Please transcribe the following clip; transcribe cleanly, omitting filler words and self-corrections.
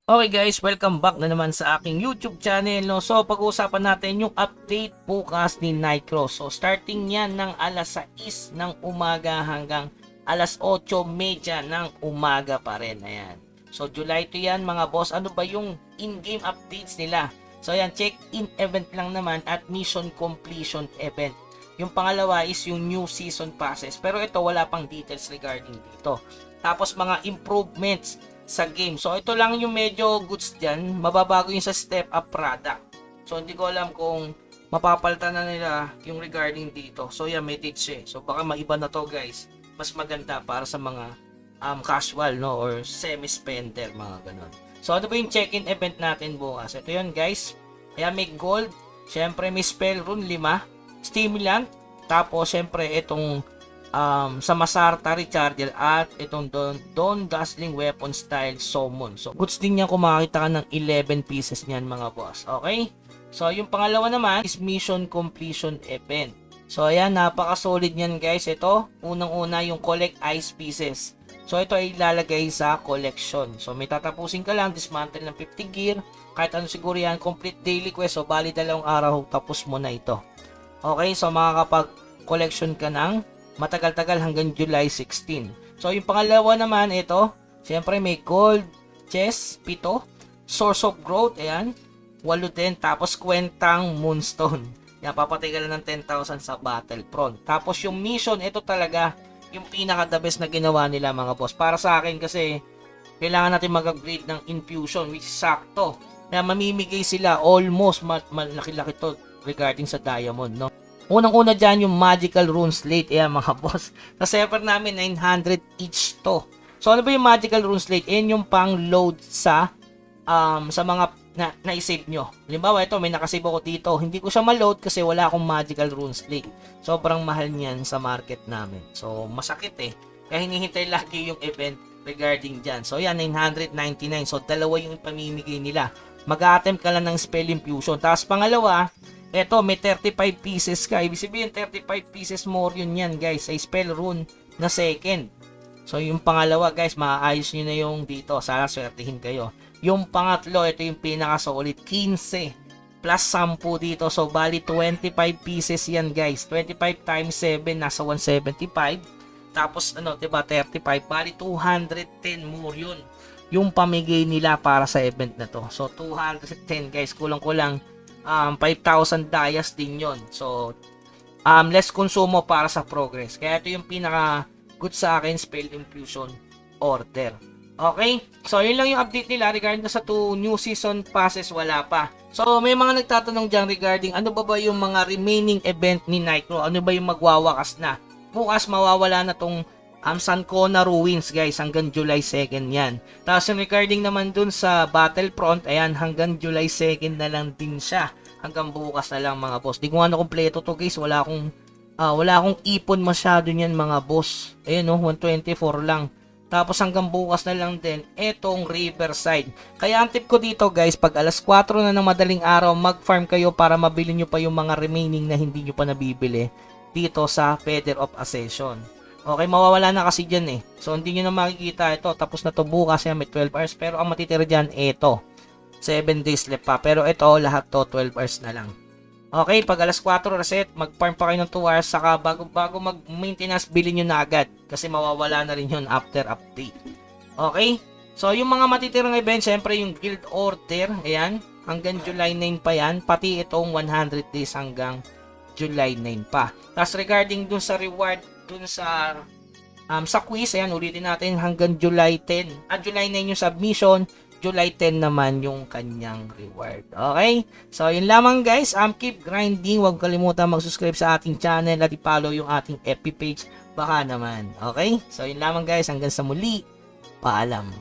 Okay guys, welcome back na naman sa aking YouTube channel. No? So pag-uusapan natin yung update bukas ni Nitro. So starting yan ng alas 6 ng umaga hanggang alas 8:30 ng umaga pa rin. Ayan. So July 2 yan mga boss. Ano ba yung in-game updates nila? So ayan, check-in event lang naman at mission completion event. Yung pangalawa is yung new season passes. Pero ito wala pang details regarding dito. Tapos mga improvements sa game. So ito lang yung medyo goods dyan. Mababago yung sa step up product. So hindi ko alam kung mapapalitan na nila yung regarding dito. So yan, may tips eh. So baka maiba na to guys. Mas maganda para sa mga casual no or semi-spender mga ganon. So ano ba yung check-in event natin bukas? Ito yun guys. Ayan, may gold. Syempre may spell rune 5. Stimulant. Tapos syempre itong sa Masarta Recharger at itong Don Dazzling Weapon Style Summon. So, goods din yan kung makakita ka ng 11 pieces niyan mga boss. Okay? So, yung pangalawa naman is Mission Completion Event. So, ayan, napaka-solid niyan guys. Ito, unang-una yung Collect Ice Pieces. So, ito ay ilalagay sa collection. So, may tatapusin ka lang, dismantle ng 50 gear. Kahit ano siguro yan, complete daily quest. So, bali 2 araw, tapos mo na ito. Okay? So, makakapag-collection ka ng matagal-tagal hanggang July 16. So, yung pangalawa naman, ito, syempre may gold chest, 7, source of growth, ayan, 8 din, tapos kwentang moonstone. Yan, papatay ka lang ng 10,000 sa Battlefront. Tapos yung mission, ito talaga, yung pinaka-the best na ginawa nila mga boss. Para sa akin kasi, kailangan natin mag-upgrade ng infusion, which is sakto. Kaya mamimigay sila almost, malaki-laki to regarding sa diamond, no? Unang-una dyan yung Magical Rune Slate. Ayan mga boss. Sa server namin, 900 each to. So ano ba yung Magical Rune Slate? Ayan yung pang load sa mga na-save nyo. Halimbawa ito, may nakasave ako dito. Hindi ko siya ma-load kasi wala akong Magical Rune Slate. Sobrang mahal niyan sa market namin. So masakit eh. Kaya hinihintay lagi yung event regarding dyan. So yan, 999. So dalawa yung pamimigay nila. Mag-attempt ka lang ng spell infusion. Tapos pangalawa, eto, may 35 pieces ka. Ibig sabihin, 35 pieces more yun yan, guys. Sa spell rune na second. So, yung pangalawa, guys, maaayos nyo na yung dito. Sana swertihin kayo. Yung pangatlo, ito yung pinaka-solid. 15 plus 10 dito. So, bali 25 pieces yan, guys. 25 times 7, nasa 175. Tapos, ano, diba, 35. Bali 210 more yun. Yung pamigay nila para sa event na to. So, 210, guys. Kulang-kulang 5,000 dias din yon. So, less konsumo para sa progress. Kaya ito yung pinaka good sa akin, spell infusion order. Okay? So, yun lang yung update nila regarding sa 2 new season passes, wala pa. So, may mga nagtatanong dyan regarding ano ba yung mga remaining event ni Nitro? Ano ba yung magwawakas na? Bukas mawawala na tong Sancona Ruins guys, hanggang July 2nd yan. Tapos yung regarding naman dun sa Battlefront, ayan, hanggang July 2nd na lang din siya. Hanggang bukas na lang mga boss. Di ko nga na kompleto to guys, wala akong ipon masyado niyan mga boss. Ayun no, 124 lang. Tapos hanggang bukas na lang din etong Riverside. Kaya ang tip ko dito guys, pag alas 4 na ng madaling araw, mag-farm kayo para mabili nyo pa yung mga remaining na hindi nyo pa nabibili dito sa Feather of Ascension. Okay, mawawala na kasi dyan eh. So, hindi nyo na makikita ito. Tapos na to bukas yan, may 12 hours. Pero ang matitira dyan, ito. 7 days left pa. Pero ito, lahat to, 12 hours na lang. Okay, pag alas 4 reset, mag-farm pa kayo ng 2 hours. Saka bago mag-maintenance, bilhin nyo na agad. Kasi mawawala na rin yun after update. Okay? So, yung mga matitirang event, syempre yung Guild Order. Ayan, hanggang July 9 pa yan. Pati itong 100 days hanggang July 9 pa. Tapos regarding dun sa reward, dun sa quiz, ayan, ulitin natin hanggang July 10. At July 9 yung submission, July 10 naman yung kanyang reward. Okay? So, yun lamang guys. Keep grinding. Huwag kalimutan mag-subscribe sa ating channel at i-follow yung ating FB page. Baka naman. Okay? So, yun lamang guys. Hanggang sa muli. Paalam.